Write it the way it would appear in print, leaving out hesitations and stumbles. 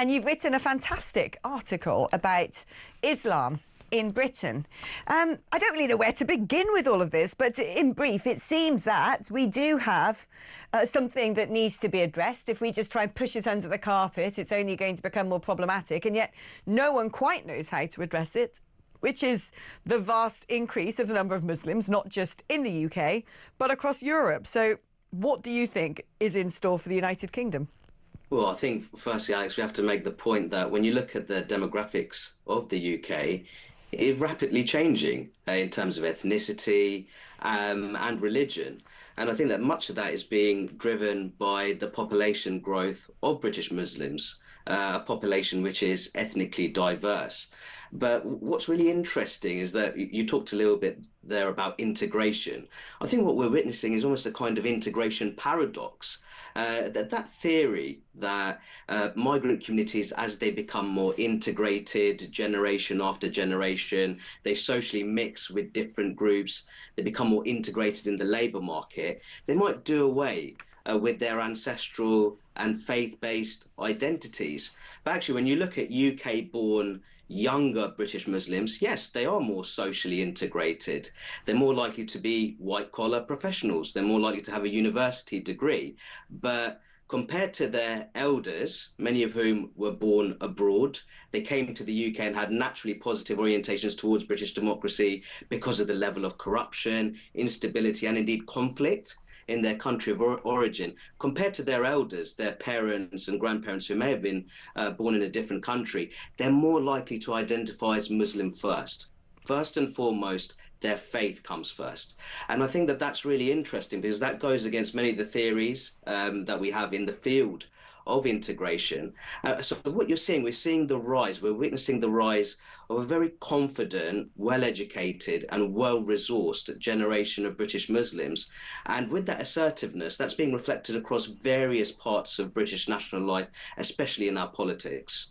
and you've written a fantastic article about Islam in Britain. I don't really know where to begin with all of this, but in brief, it seems that we do have something that needs to be addressed. If we just try and push it under the carpet, it's only going to become more problematic, and yet no one quite knows how to address it, which is the vast increase of the number of Muslims, not just in the UK, but across Europe. So what do you think is in store for the United Kingdom? Well, I think firstly, Alex, we have to make the point that when you look at the demographics of the UK, it is rapidly changing in terms of ethnicity and religion. And I think that much of that is being driven by the population growth of British Muslims, a population which is ethnically diverse. But what's really interesting is that you talked a little bit there about integration. I think what we're witnessing is almost a kind of integration paradox. That theory that migrant communities, as they become more integrated generation after generation, they socially mix with different groups, they become more integrated in the labour market, they might do away with their ancestral and faith-based identities. But actually, when you look at UK-born younger British Muslims, yes, they are more socially integrated. They're more likely to be white-collar professionals. They're more likely to have a university degree. But compared to their elders, many of whom were born abroad, they came to the UK and had naturally positive orientations towards British democracy because of the level of corruption, instability, and indeed conflict in their country of origin, compared to their elders, their parents and grandparents who may have been born in a different country, they're more likely to identify as Muslim first. First and foremost, their faith comes first. And I think that that's really interesting because that goes against many of the theories that we have in the field of integration. So what you're seeing, we're witnessing the rise of a very confident, well-educated and well-resourced generation of British Muslims. And with that assertiveness, that's being reflected across various parts of British national life, especially in our politics.